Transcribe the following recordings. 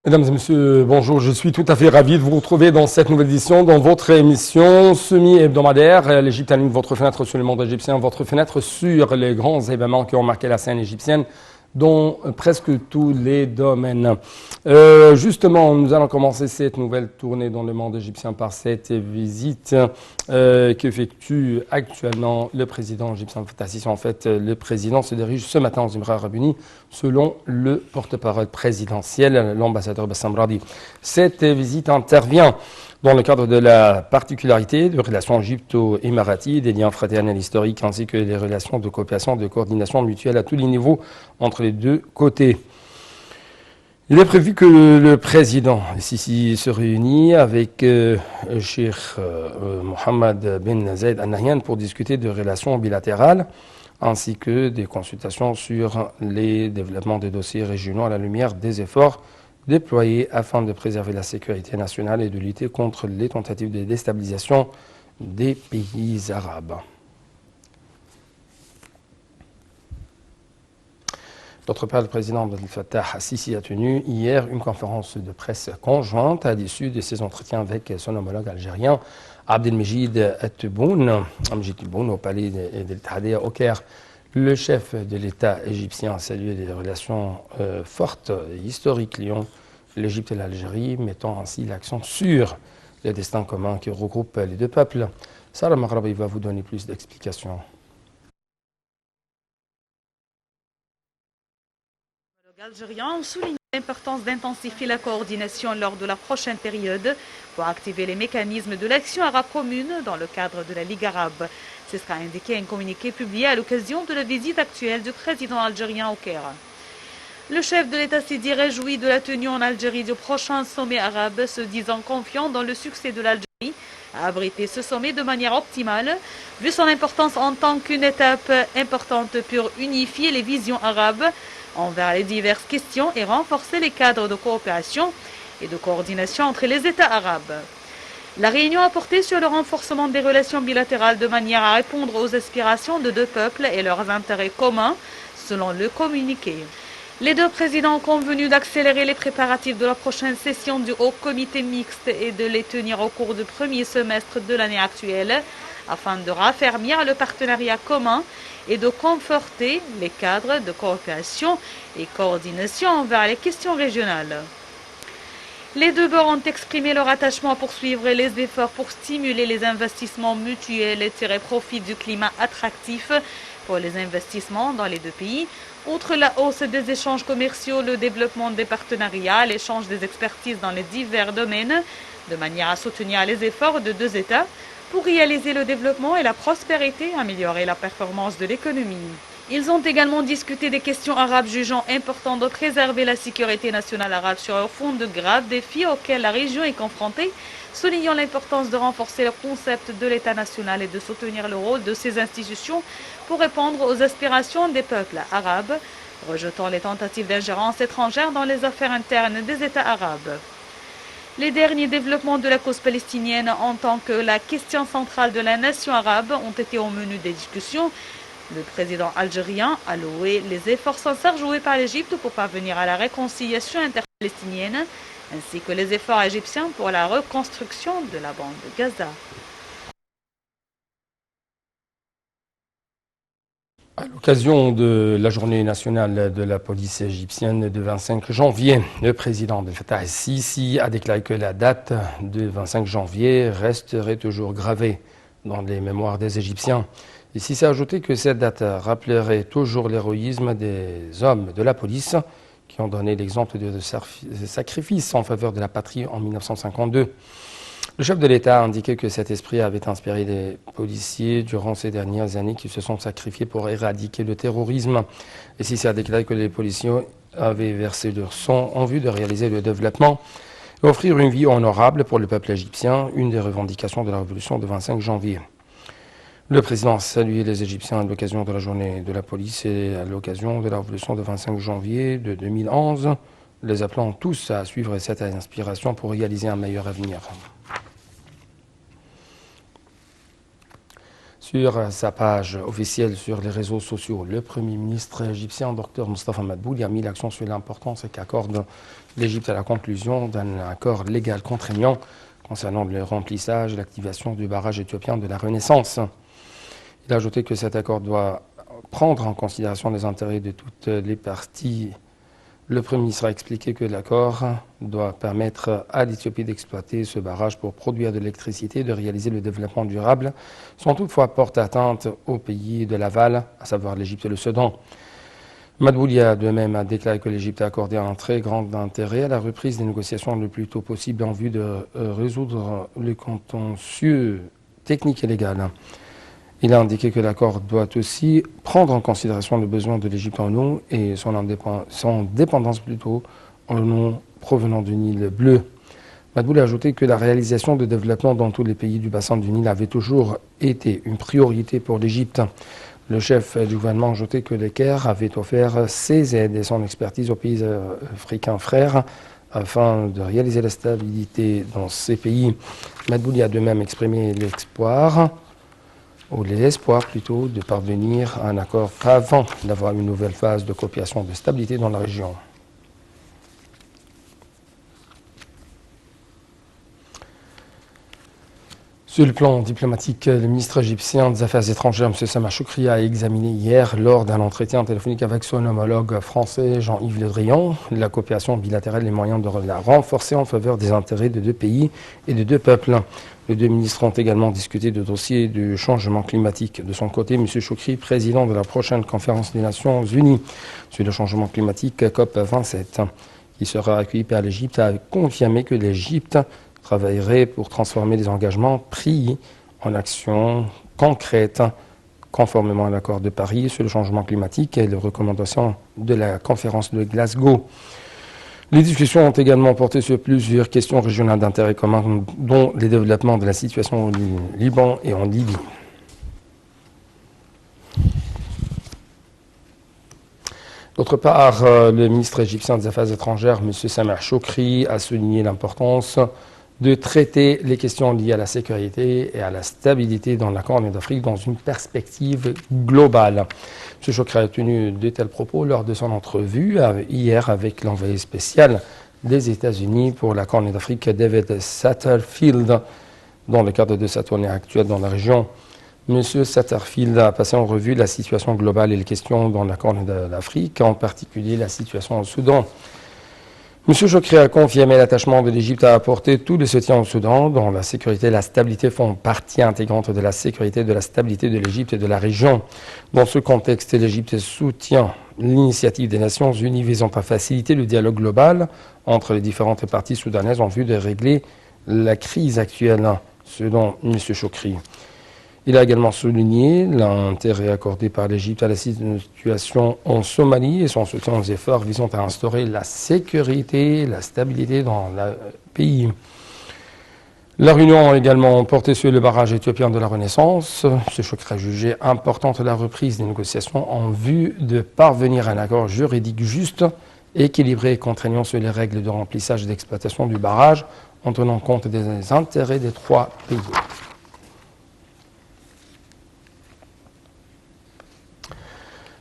Mesdames et messieurs, bonjour, je suis tout à fait ravi de vous retrouver dans cette nouvelle édition, dans votre émission semi-hebdomadaire, l'Égypte en ligne, votre fenêtre sur le monde égyptien, votre fenêtre sur les grands événements qui ont marqué la scène égyptienne dans presque tous les domaines. Justement, nous allons commencer cette nouvelle tournée dans le monde égyptien par cette visite qu'effectue actuellement le président égyptien Fattah al-Sisi. En fait, le président se dirige ce matin aux Émirats arabes unis, selon le porte-parole présidentiel, l'ambassadeur Bassam Radi. Cette visite intervient dans le cadre de la particularité des relations égypto-émiraties, des liens fraternels historiques ainsi que des relations de coopération, de coordination mutuelle à tous les niveaux entre les deux côtés. Il est prévu que le président Sisi se réunit avec Cheikh Mohammed bin Zayed Al Nahyan pour discuter de relations bilatérales ainsi que des consultations sur les développements des dossiers régionaux à la lumière des efforts déployés afin de préserver la sécurité nationale et de lutter contre les tentatives de déstabilisation des pays arabes. D'autre part, le président Abdel Fattah al-Sisi a tenu hier une conférence de presse conjointe à l'issue de ses entretiens avec son homologue algérien Abdelmejid Tebboune au palais d'El Tahrir au Caire. Le chef de l'État égyptien a salué les relations fortes et historiques liant l'Égypte et l'Algérie, mettant ainsi l'accent sur le destin commun qui regroupe les deux peuples. Sarah Maghrabi va vous donner plus d'explications. Algériens ont souligné l'importance d'intensifier la coordination lors de la prochaine période pour activer les mécanismes de l'action arabe commune dans le cadre de la Ligue arabe. C'est ce qu'a indiqué un communiqué publié à l'occasion de la visite actuelle du président algérien au Caire. Le chef de l'État s'est dit réjoui de la tenue en Algérie du prochain sommet arabe, se disant confiant dans le succès de l'Algérie à abriter ce sommet de manière optimale, vu son importance en tant qu'une étape importante pour unifier les visions arabes envers les diverses questions et renforcer les cadres de coopération et de coordination entre les États arabes. La réunion a porté sur le renforcement des relations bilatérales de manière à répondre aux aspirations de deux peuples et leurs intérêts communs, selon le communiqué. Les deux présidents ont convenu d'accélérer les préparatifs de la prochaine session du Haut Comité mixte et de les tenir au cours du premier semestre de l'année actuelle, afin de raffermir le partenariat commun et de conforter les cadres de coopération et coordination envers les questions régionales. Les deux bords ont exprimé leur attachement à poursuivre les efforts pour stimuler les investissements mutuels et tirer profit du climat attractif pour les investissements dans les deux pays, outre la hausse des échanges commerciaux, le développement des partenariats, l'échange des expertises dans les divers domaines, de manière à soutenir les efforts de deux États pour réaliser le développement et la prospérité, améliorer la performance de l'économie. Ils ont également discuté des questions arabes, jugeant important de préserver la sécurité nationale arabe sur un fond de graves défis auxquels la région est confrontée, soulignant l'importance de renforcer le concept de l'État national et de soutenir le rôle de ses institutions pour répondre aux aspirations des peuples arabes, rejetant les tentatives d'ingérence étrangère dans les affaires internes des États arabes. Les derniers développements de la cause palestinienne en tant que la question centrale de la nation arabe ont été au menu des discussions. Le président algérien a loué les efforts sincères joués par l'Égypte pour parvenir à la réconciliation interpalestinienne, ainsi que les efforts égyptiens pour la reconstruction de la bande de Gaza. À l'occasion de la journée nationale de la police égyptienne de 25 janvier, le président Abdel Fattah al-Sisi a déclaré que la date de 25 janvier resterait toujours gravée dans les mémoires des Égyptiens. Et Sisi a ajouté que cette date rappellerait toujours l'héroïsme des hommes de la police qui ont donné l'exemple de sacrifice en faveur de la patrie en 1952. Le chef de l'État a indiqué que cet esprit avait inspiré les policiers durant ces dernières années qui se sont sacrifiés pour éradiquer le terrorisme. Et Sisi a déclaré que les policiers avaient versé leur sang en vue de réaliser le développement et offrir une vie honorable pour le peuple égyptien, une des revendications de la révolution de 25 janvier. Le président a salué les Égyptiens à l'occasion de la journée de la police et à l'occasion de la révolution de 25 janvier de 2011, les appelant tous à suivre cette inspiration pour réaliser un meilleur avenir. Sur sa page officielle sur les réseaux sociaux, le Premier ministre égyptien, Dr Moustapha Madbouli, a mis l'accent sur l'importance qu'accorde l'Égypte à la conclusion d'un accord légal contraignant concernant le remplissage et l'activation du barrage éthiopien de la Renaissance. Il a ajouté que cet accord doit prendre en considération les intérêts de toutes les parties. Le Premier ministre a expliqué que l'accord doit permettre à l'Éthiopie d'exploiter ce barrage pour produire de l'électricité et de réaliser le développement durable, sans toutefois porter atteinte aux pays de l'aval, à savoir l'Égypte et le Soudan. Madbouli a de même déclaré que l'Égypte a accordé un très grand intérêt à la reprise des négociations le plus tôt possible en vue de résoudre le contentieux technique et légal. Il a indiqué que l'accord doit aussi prendre en considération le besoin de l'Égypte en eau et son dépendance plutôt en eau provenant du Nil bleu. Madbouli a ajouté que la réalisation de développement dans tous les pays du bassin du Nil avait toujours été une priorité pour l'Égypte. Le chef du gouvernement a ajouté que le Caire avait offert ses aides et son expertise aux pays africains frères afin de réaliser la stabilité dans ces pays. Madbouli a de même exprimé l'espoir plutôt, de parvenir à un accord avant d'avoir une nouvelle phase de coopération de stabilité dans la région. Sur le plan diplomatique, le ministre égyptien des Affaires étrangères, M. Sameh Shoukry, a examiné hier, lors d'un entretien téléphonique avec son homologue français Jean-Yves Le Drian, la coopération bilatérale et les moyens de la renforcer en faveur des intérêts de deux pays et de deux peuples. Les deux ministres ont également discuté de dossiers du changement climatique. De son côté, M. Shoukry, président de la prochaine conférence des Nations Unies sur le changement climatique COP27, qui sera accueilli par l'Égypte, a confirmé que l'Égypte travaillerait pour transformer les engagements pris en actions concrètes, conformément à l'accord de Paris sur le changement climatique et les recommandations de la conférence de Glasgow. Les discussions ont également porté sur plusieurs questions régionales d'intérêt commun, dont les développements de la situation au Liban et en Libye. D'autre part, le ministre égyptien des Affaires étrangères, M. Sameh Shoukry, a souligné l'importance de traiter les questions liées à la sécurité et à la stabilité dans la Corne d'Afrique dans une perspective globale. M. Shoukry a tenu de tels propos lors de son entrevue hier avec l'envoyé spécial des États-Unis pour la Corne d'Afrique, David Satterfield, dans le cadre de sa tournée actuelle dans la région. M. Satterfield a passé en revue la situation globale et les questions dans la Corne d'Afrique, en particulier la situation au Soudan. M. Shoukry a confirmé l'attachement de l'Égypte à apporter tout le soutien au Soudan, dont la sécurité et la stabilité font partie intégrante de la sécurité et de la stabilité de l'Égypte et de la région. Dans ce contexte, l'Égypte soutient l'initiative des Nations Unies visant à faciliter le dialogue global entre les différentes parties soudanaises en vue de régler la crise actuelle, selon M. Shoukry. Il a également souligné l'intérêt accordé par l'Égypte à la situation en Somalie et son soutien aux efforts visant à instaurer la sécurité et la stabilité dans le pays. La réunion a également porté sur le barrage éthiopien de la Renaissance. Ce choc a jugé importante la reprise des négociations en vue de parvenir à un accord juridique juste, équilibré et contraignant sur les règles de remplissage et d'exploitation du barrage en tenant compte des intérêts des trois pays.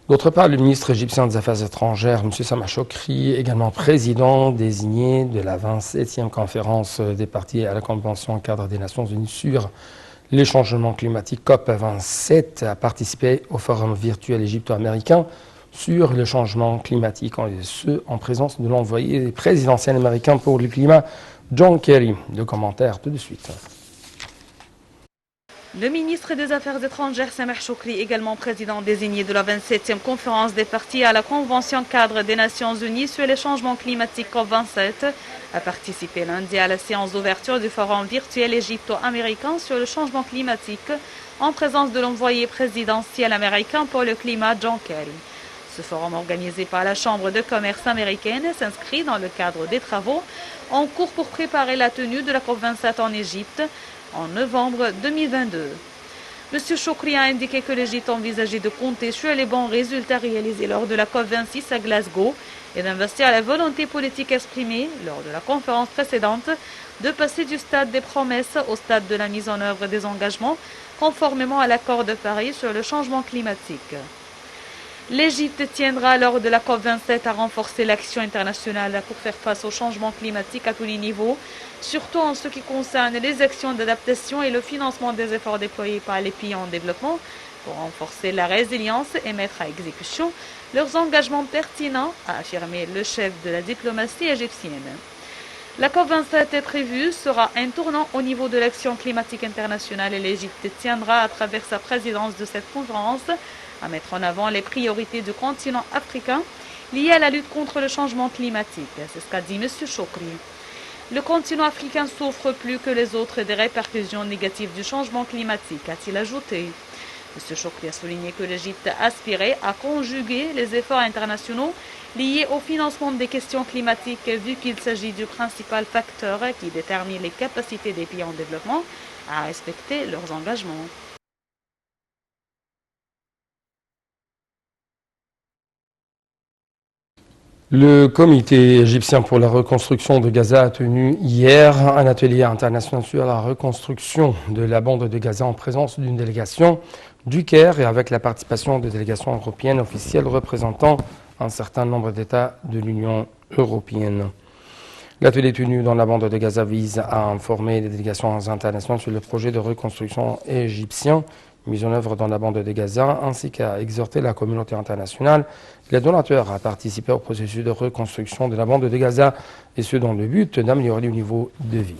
D'autre part, le ministre égyptien des Affaires étrangères, M. Sameh Shoukry, également président désigné de la 27e conférence des parties à la Convention cadre des Nations Unies sur les changements climatiques COP27, a participé au forum virtuel égypto-américain sur le changement climatique, et ce, en présence de l'envoyé présidentiel américain pour le climat, John Kerry. Le commentaire tout de suite. Le ministre des Affaires étrangères, Sameh Shoukry, également président désigné de la 27e conférence des parties à la Convention cadre des Nations Unies sur les changements climatiques COP27, a participé lundi à la séance d'ouverture du forum virtuel égypto-américain sur le changement climatique en présence de l'envoyé présidentiel américain pour le climat, John Kerry. Ce forum organisé par la Chambre de commerce américaine s'inscrit dans le cadre des travaux en cours pour préparer la tenue de la COP27 en Égypte en novembre 2022. M. Chokri a indiqué que l'Égypte envisageait de compter sur les bons résultats réalisés lors de la COP26 à Glasgow et d'investir la volonté politique exprimée lors de la conférence précédente de passer du stade des promesses au stade de la mise en œuvre des engagements conformément à l'accord de Paris sur le changement climatique. L'Égypte tiendra lors de la COP27 à renforcer l'action internationale pour faire face au changement climatique à tous les niveaux, surtout en ce qui concerne les actions d'adaptation et le financement des efforts déployés par les pays en développement pour renforcer la résilience et mettre à exécution leurs engagements pertinents, a affirmé le chef de la diplomatie égyptienne. La COP27 est prévue sera un tournant au niveau de l'action climatique internationale et l'Égypte tiendra à travers sa présidence de cette conférence à mettre en avant les priorités du continent africain liées à la lutte contre le changement climatique. C'est ce qu'a dit M. Chokri. Le continent africain souffre plus que les autres des répercussions négatives du changement climatique, a-t-il ajouté. M. Chokri a souligné que l'Égypte aspirait à conjuguer les efforts internationaux liés au financement des questions climatiques vu qu'il s'agit du principal facteur qui détermine les capacités des pays en développement à respecter leurs engagements. Le comité égyptien pour la reconstruction de Gaza a tenu hier un atelier international sur la reconstruction de la bande de Gaza en présence d'une délégation du Caire et avec la participation de délégations européennes officielles représentant un certain nombre d'États de l'Union européenne. L'atelier tenu dans la bande de Gaza vise à informer les délégations internationales sur le projet de reconstruction égyptien mis en œuvre dans la bande de Gaza, ainsi qu'à exhorter la communauté internationale et les donateurs à participer au processus de reconstruction de la bande de Gaza, et ce dans le but d'améliorer le niveau de vie.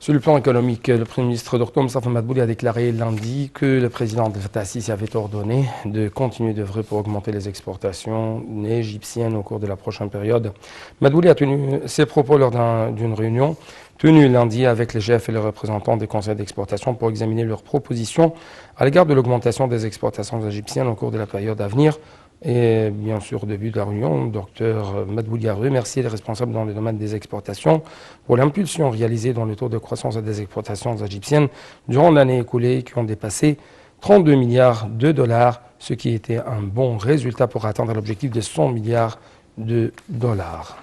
Sur le plan économique, le Premier ministre Dr Mostafa Madbouli a déclaré lundi que le président Abdel Fattah al-Sisi avait ordonné de continuer d'œuvrer pour augmenter les exportations égyptiennes au cours de la prochaine période. Madbouli a tenu ses propos lors d'une réunion tenue lundi avec les chefs et les représentants des conseils d'exportation pour examiner leurs propositions à l'égard de l'augmentation des exportations égyptiennes au cours de la période à venir. Et bien sûr, au début de la réunion, Dr Madbouli a remercié les responsables dans le domaine des exportations pour l'impulsion réalisée dans le taux de croissance des exportations égyptiennes durant l'année écoulée qui ont dépassé 32 milliards de dollars, ce qui était un bon résultat pour atteindre l'objectif de 100 milliards de dollars.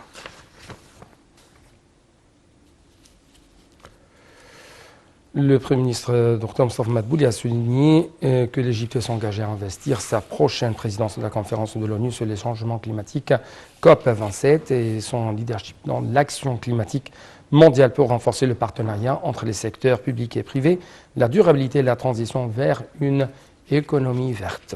Le Premier ministre Dr Mostafa Madbouli a souligné que l'Égypte s'est engagée à investir sa prochaine présidence de la conférence de l'ONU sur les changements climatiques COP27 et son leadership dans l'action climatique mondiale pour renforcer le partenariat entre les secteurs publics et privés, la durabilité et la transition vers une économie verte.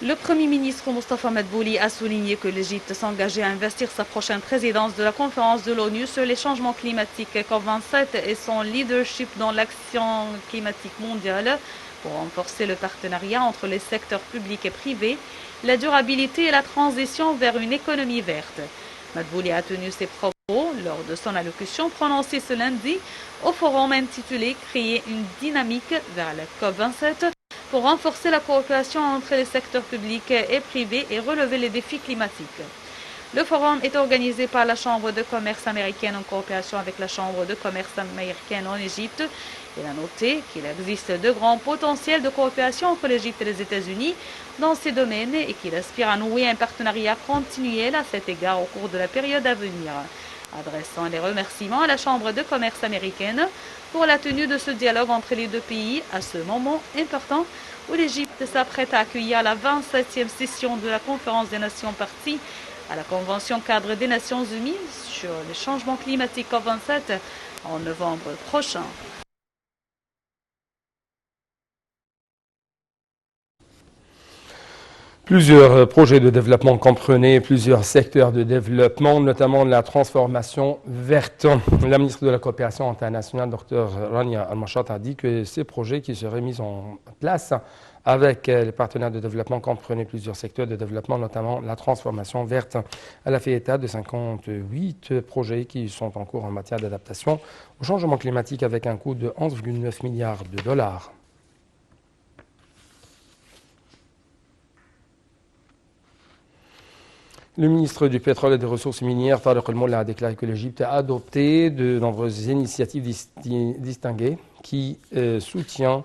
Le Premier ministre Mostafa Madbouli a souligné que l'Égypte s'engageait à investir sa prochaine présidence de la conférence de l'ONU sur les changements climatiques COP27 et son leadership dans l'action climatique mondiale pour renforcer le partenariat entre les secteurs publics et privés, la durabilité et la transition vers une économie verte. Madbouli a tenu ses propos lors de son allocution prononcée ce lundi au forum intitulé « Créer une dynamique vers la COP27 » pour renforcer la coopération entre les secteurs publics et privés et relever les défis climatiques. Le forum est organisé par la Chambre de commerce américaine en coopération avec la Chambre de commerce américaine en Égypte. Il a noté qu'il existe de grands potentiels de coopération entre l'Égypte et les États-Unis dans ces domaines et qu'il aspire à nouer un partenariat continuel à cet égard au cours de la période à venir. Adressant les remerciements à la Chambre de commerce américaine pour la tenue de ce dialogue entre les deux pays à ce moment important où l'Égypte s'apprête à accueillir la 27e session de la conférence des nations parties à la Convention cadre des Nations Unies sur les changements climatiques COP27 en novembre prochain. Plusieurs projets de développement comprenaient plusieurs secteurs de développement, notamment la transformation verte. La ministre de la Coopération internationale, Dr Rania Al-Mashat, a dit que ces projets qui seraient mis en place avec les partenaires de développement comprenaient plusieurs secteurs de développement, notamment la transformation verte. Elle a fait état de 58 projets qui sont en cours en matière d'adaptation au changement climatique avec un coût de 11,9 milliards de dollars. Le ministre du Pétrole et des Ressources minières, Tariq El-Molla, a déclaré que l'Égypte a adopté de nombreuses initiatives distinguées qui soutiennent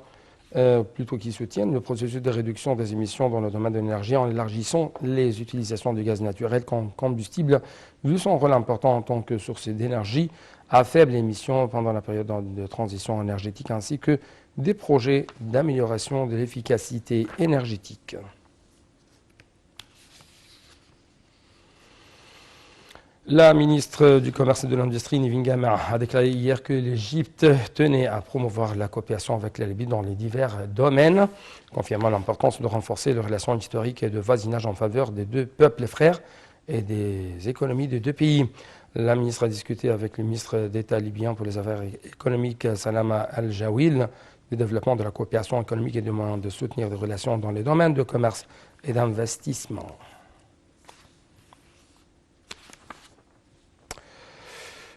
le processus de réduction des émissions dans le domaine de l'énergie en élargissant les utilisations du gaz naturel comme combustible, vu son rôle important en tant que source d'énergie à faible émission pendant la période de transition énergétique, ainsi que des projets d'amélioration de l'efficacité énergétique. La ministre du Commerce et de l'Industrie, Nevin Gamer, a déclaré hier que l'Égypte tenait à promouvoir la coopération avec la Libye dans les divers domaines, confirmant l'importance de renforcer les relations historiques et de voisinage en faveur des deux peuples frères et des économies des deux pays. La ministre a discuté avec le ministre d'État libyen pour les affaires économiques, Salama Al-Jawil, du développement de la coopération économique et demande de soutenir des relations dans les domaines de commerce et d'investissement.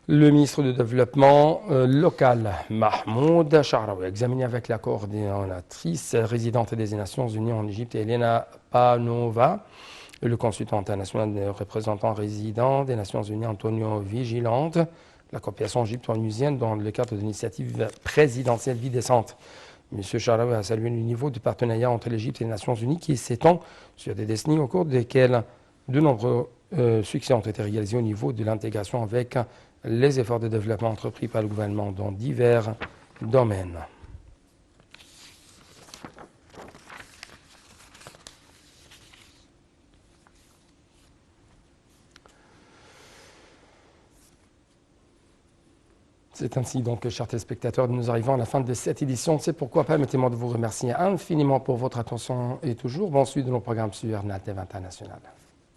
Le ministre du Développement local, Mahmoud Sha'raoui, a examiné avec la coordinatrice résidente des Nations Unies en Égypte, Elena Panova, et le consultant international des représentants résidents des Nations Unies, Antonio Vigilante, la coopération égypto-onusienne dans le cadre de l'initiative présidentielle Vie décente. M. Sha'raoui a salué le niveau de partenariat entre l'Égypte et les Nations Unies qui s'étend sur des décennies au cours desquelles de nombreux succès ont été réalisés au niveau de l'intégration avec les efforts de développement entrepris par le gouvernement dans divers domaines. C'est ainsi donc, chers téléspectateurs, nous arrivons à la fin de cette édition. C'est pourquoi permettez-moi de vous remercier infiniment pour votre attention et toujours bonne suite de nos programmes sur NATEV International.